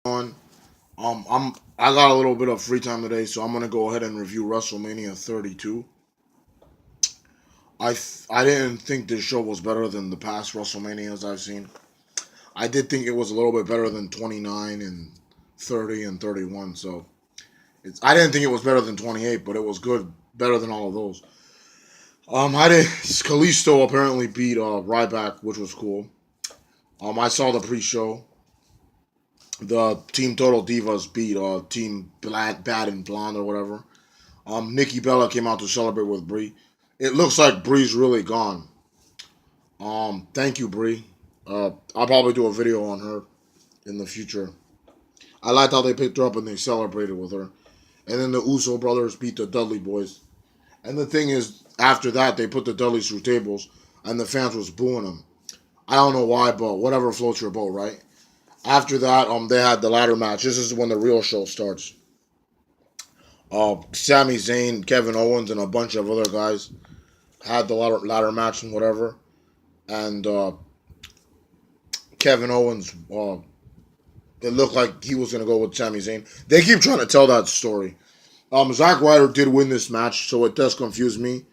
On. I got a little bit of free time today, so I'm gonna go ahead and review WrestleMania 32. I didn't think this show was better than the past WrestleManias I've seen. I did think it was a little bit better than 29 and 30 and 31. So I didn't think it was better than 28, but it was good, better than all of those. I did. Kalisto apparently beat Ryback, which was cool. I saw the pre-show. The Team Total Divas beat Team Bad and Blonde or whatever. Nikki Bella came out to celebrate with Brie. It looks like Brie's really gone. Thank you, Brie. I'll probably do a video on her in the future. I liked how they picked her up and they celebrated with her. And then the Uso brothers beat the Dudley boys. And the thing is, after that, they put the Dudleys through tables, and the fans was booing them. I don't know why, but whatever floats your boat, right? After that, they had the ladder match. This is when the real show starts. Sami Zayn, Kevin Owens, and a bunch of other guys had the ladder match and whatever. And Kevin Owens, it looked like he was going to go with Sami Zayn. They keep trying to tell that story. Zack Ryder did win this match, so it does confuse me.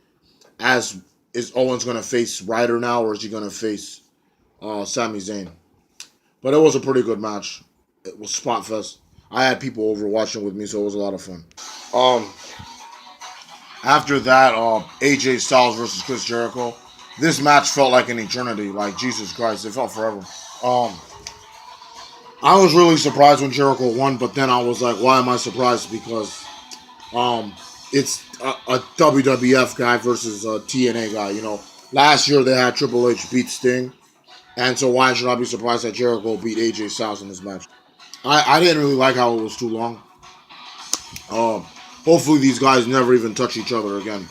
As is Owens going to face Ryder now, or is he going to face Sami Zayn? But it was a pretty good match. It was spot fest. I had people over watching with me, so it was a lot of fun. Um, After that, AJ Styles versus Chris Jericho. This match felt like an eternity. Like, Jesus Christ, it felt forever. I was really surprised when Jericho won, but then I was like, why am I surprised? Because it's a WWF guy versus a TNA guy. Last year they had Triple H beat Sting, and so why should I be surprised that Jericho beat AJ Styles in this match? I didn't really like how it was too long. Hopefully these guys never even touch each other again.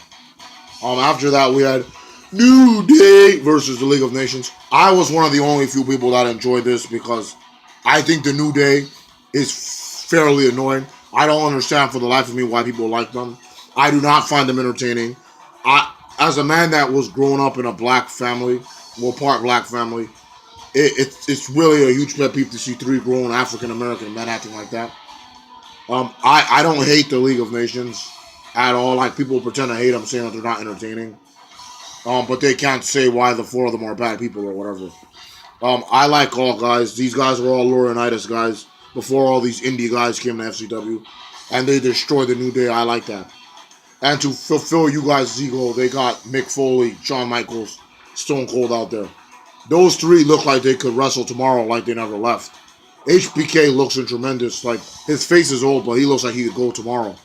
After that we had New Day versus the League of Nations. I was one of the only few people that enjoyed this because I think the New Day is fairly annoying. I don't understand for the life of me why people like them. I do not find them entertaining. As a man that was growing up in a black family, part black family, it's really a huge pet peeve to see three grown African American men acting like that. I don't hate the League of Nations at all. Like, people pretend to hate them, saying that they're not entertaining. But they can't say why the four of them are bad people or whatever. I like all guys. These guys were all Laurinaitis guys before all these indie guys came to FCW, and they destroyed the New Day. I like that. And to fulfill you guys' ego, they got Mick Foley, Shawn Michaels, Stone Cold out there. Those three look like they could wrestle tomorrow like they never left. HBK looks tremendous. Like, his face is old, but he looks like he could go tomorrow.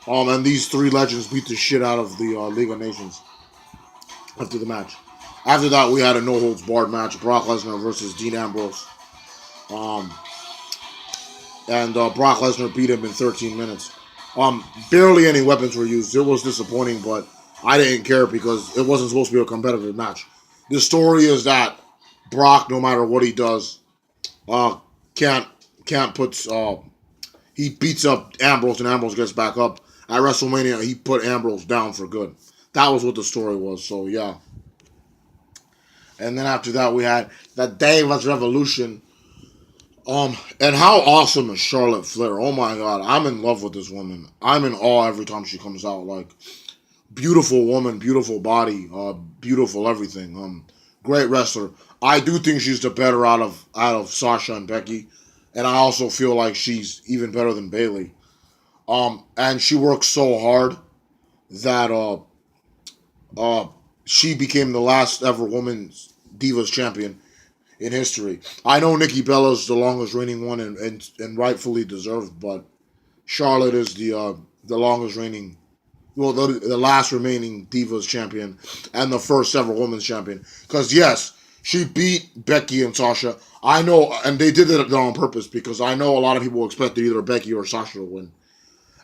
And these three legends beat the shit out of the League of Nations after the match. After that, we had a no-holds-barred match. Brock Lesnar versus Dean Ambrose. And Brock Lesnar beat him in 13 minutes. Barely any weapons were used. It was disappointing, but I didn't care because it wasn't supposed to be a competitive match. The story is that Brock, no matter what he does, can't put. He beats up Ambrose, and Ambrose gets back up. At WrestleMania, he put Ambrose down for good. That was what the story was. So yeah. And then after that, we had the Davis Revolution. And how awesome is Charlotte Flair? Oh my God, I'm in love with this woman. I'm in awe every time she comes out. Like, beautiful woman, beautiful body, beautiful everything. Great wrestler. I do think she's the better out of Sasha and Becky, and I also feel like she's even better than Bayley. And she works so hard that she became the last ever women's Divas champion in history. I know Nikki Bella's the longest reigning one and rightfully deserved, but Charlotte is the longest reigning, well, the last remaining Divas champion and the first ever women's champion. Because yes, she beat Becky and Sasha. I know, and they did it on purpose because I know a lot of people expected either Becky or Sasha to win.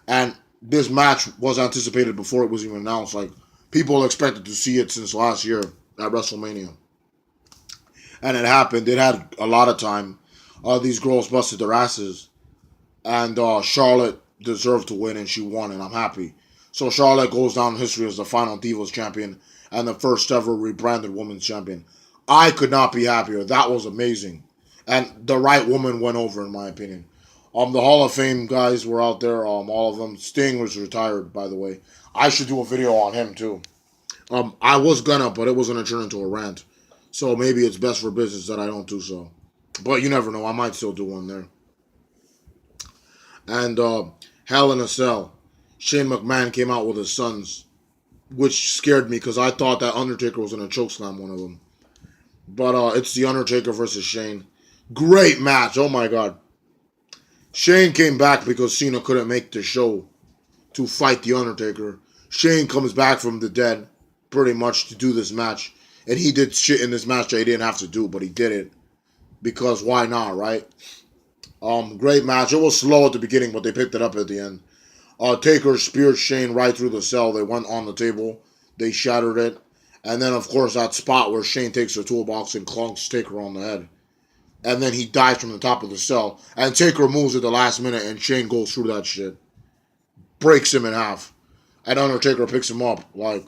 And this match was anticipated before it was even announced. Like, people expected to see it since last year at WrestleMania. And it happened. It had a lot of time. These girls busted their asses. And Charlotte deserved to win, and she won, and I'm happy. So Charlotte goes down in history as the final Divas champion and the first ever rebranded women's champion. I could not be happier. That was amazing. and the right woman went over, in my opinion. The Hall of Fame guys were out there. All of them. Sting was retired, by the way. I should do a video on him too. I was gonna, but it was gonna turn into a rant. So maybe it's best for business that I don't do so. But you never know. I might still do one there. And Hell in a Cell. Shane McMahon came out with his sons, which scared me because I thought that Undertaker was gonna chokeslam one of them. But it's the Undertaker versus Shane. Great match. Oh my god. Shane came back because Cena couldn't make the show to fight the Undertaker. Shane comes back from the dead, pretty much, to do this match. And he did shit in this match that he didn't have to do, but he did it. Because why not, right? Great match. It was slow at the beginning, but they picked it up at the end. Taker speared Shane right through the cell. They went on the table. They shattered it. And then, of course, that spot where Shane takes the toolbox and clunks Taker on the head. And then he dies from the top of the cell. And Taker moves at the last minute, and Shane goes through that shit. Breaks him in half. And Undertaker picks him up, like,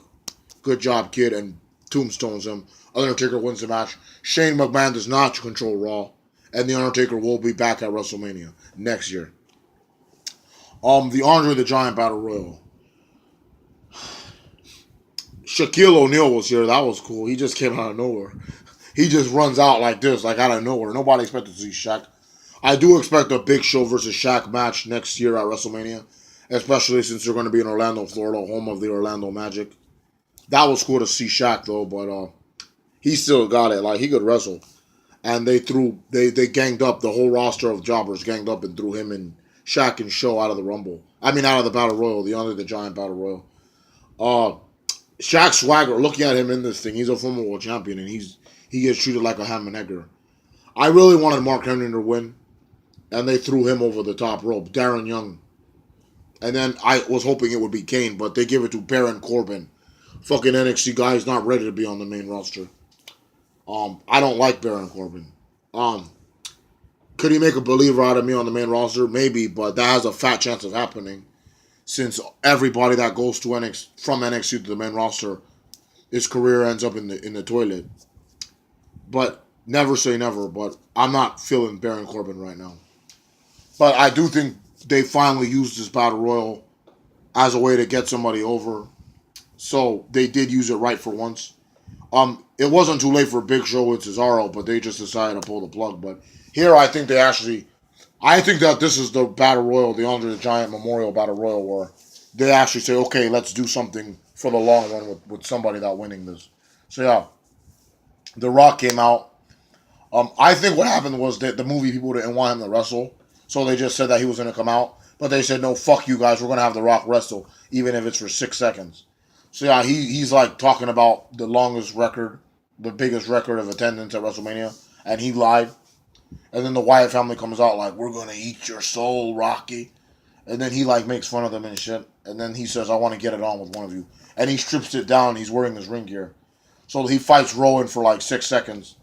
good job, kid, and tombstones him. Undertaker wins the match. Shane McMahon does not control Raw. And The Undertaker will be back at WrestleMania next year. The Andre the Giant Battle Royal. Shaquille O'Neal was here. That was cool. He just came out of nowhere. He just runs out like this, like out of nowhere. Nobody expected to see Shaq. I do expect a Big Show versus Shaq match next year at WrestleMania, especially since they're going to be in Orlando, Florida, home of the Orlando Magic. That was cool to see Shaq though, but he still got it. Like, he could wrestle. And they ganged up, the whole roster of jobbers ganged up and threw him and Shaq and Show out of the Rumble. I mean, out of the Battle Royal, the Andre the Giant Battle Royal. Shaq Swagger, looking at him in this thing, he's a former world champion, and he gets treated like a ham and egger. I really wanted Mark Henry to win, and they threw him over the top rope, Darren Young. And then I was hoping it would be Kane, but they give it to Baron Corbin. Fucking NXT guy is not ready to be on the main roster. I don't like Baron Corbin. Could he make a believer out of me on the main roster? Maybe, but that has a fat chance of happening, since everybody that goes to from NXT to the main roster, his career ends up in the toilet. But never say never. But I'm not feeling Baron Corbin right now. But I do think they finally used this Battle Royal as a way to get somebody over. So they did use it right for once. It wasn't too late for Big Show with Cesaro, but they just decided to pull the plug. But here, I think that this is the Battle Royal, the Andre the Giant Memorial Battle Royal, where they actually say, okay, let's do something for the long run with somebody that winning this. So yeah, The Rock came out. I think what happened was that the movie people didn't want him to wrestle, so they just said that he was going to come out. But they said, no, fuck you guys, we're going to have The Rock wrestle, even if it's for 6 seconds. So yeah, he's like talking about the longest record, the biggest record of attendance at WrestleMania, and he lied. And then the Wyatt family comes out like, we're going to eat your soul, Rocky. And then he like makes fun of them and shit. And then he says, I want to get it on with one of you. And he strips it down. He's wearing his ring gear. So he fights Rowan for like 6 seconds.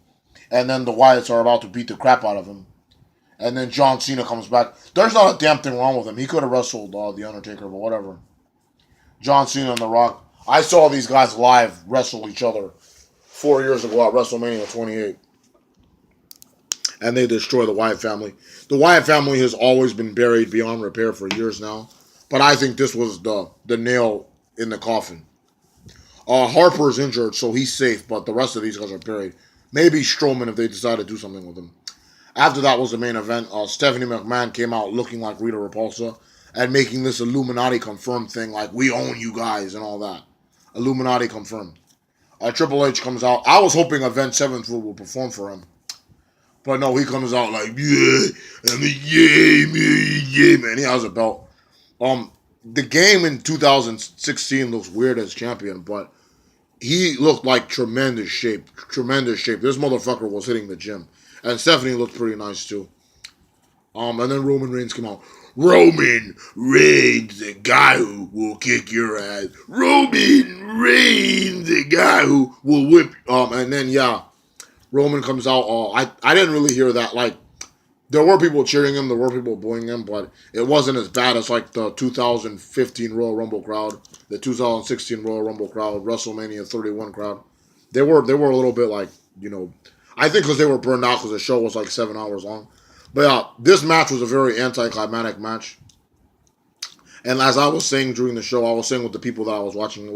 And then the Wyatts are about to beat the crap out of him. And then John Cena comes back. There's not a damn thing wrong with him. He could have wrestled The Undertaker, but whatever. John Cena and The Rock. I saw these guys live wrestle each other 4 years ago at WrestleMania 28. And they destroy the Wyatt family. The Wyatt family has always been buried beyond repair for years now. But I think this was the nail in the coffin. Harper's injured, so he's safe, but the rest of these guys are buried. Maybe Strowman if they decide to do something with him. After that was the main event. Stephanie McMahon came out looking like Rita Repulsa and making this Illuminati confirmed thing, like, we own you guys and all that. Illuminati confirmed. Triple H comes out. I was hoping Avenged Sevenfold would perform for him. But no, he comes out like, yeah, man. He has a belt. The game in 2016 looks weird as champion, but he looked like tremendous shape. Tremendous shape. This motherfucker was hitting the gym. And Stephanie looked pretty nice too. And then Roman Reigns came out. Roman Reigns, the guy who will kick your ass. Roman Reigns, the guy who will whip. And then yeah, Roman comes out. I didn't really hear that. Like, there were people cheering him, there were people booing him, but it wasn't as bad as like the 2015 Royal Rumble crowd, the 2016 Royal Rumble crowd, WrestleMania 31 crowd. They were a little bit like, I think because they were burned out because the show was like 7 hours long. But yeah, this match was a very anticlimactic match. And as I was saying during the show, I was saying with the people that I was watching it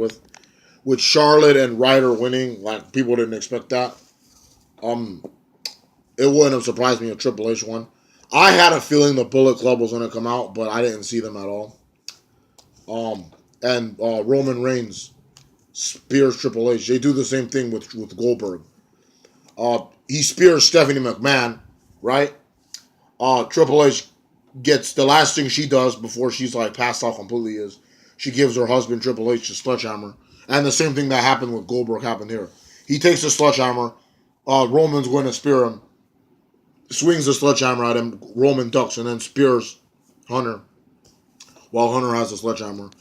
with Charlotte and Ryder winning, like people didn't expect that. It wouldn't have surprised me if Triple H won. I had a feeling the Bullet Club was going to come out, but I didn't see them at all. And Roman Reigns spears Triple H. They do the same thing with Goldberg. He spears Stephanie McMahon, right? Triple H gets the last thing she does before she's like passed out completely is she gives her husband Triple H the sledgehammer. And the same thing that happened with Goldberg happened here. He takes the sledgehammer. Roman's going to spear him. Swings the sledgehammer at him. Roman ducks and then spears Hunter while Hunter has the sledgehammer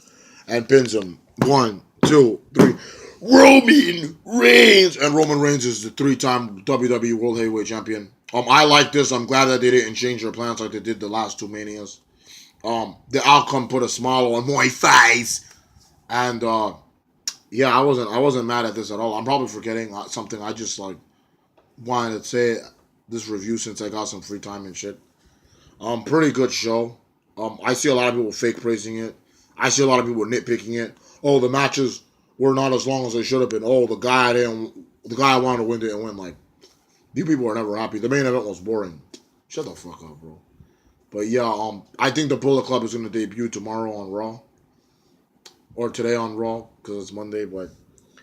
and pins him. 1, 2, 3. Roman Reigns! And Roman Reigns is the 3-time WWE World Heavyweight Champion. I like this. I'm glad that they didn't change their plans like they did the last 2 Manias. The outcome put a smile on my face. And yeah, I wasn't mad at this at all. I'm probably forgetting something. I just like wanted to say this review since I got some free time and shit. Pretty good show. I see a lot of people fake praising it. I see a lot of people nitpicking it. Oh, the matches were not as long as they should have been. Oh, the guy I wanted to win didn't win. Like, you people are never happy. The main event was boring. Shut the fuck up, bro. But yeah, I think the Bullet Club is going to debut tomorrow on Raw. Or today on Raw, because it's Monday. But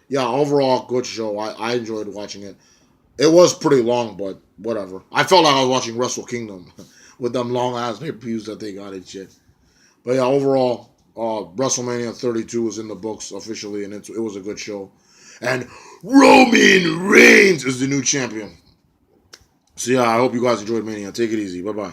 yeah, overall, good show. I enjoyed watching it. It was pretty long, but whatever. I felt like I was watching Wrestle Kingdom with them long-ass pay-per-views that they got and shit. But yeah, overall, WrestleMania 32 is in the books officially, and it was a good show. And Roman Reigns is the new champion. So yeah, I hope you guys enjoyed Mania. Take it easy. Bye-bye.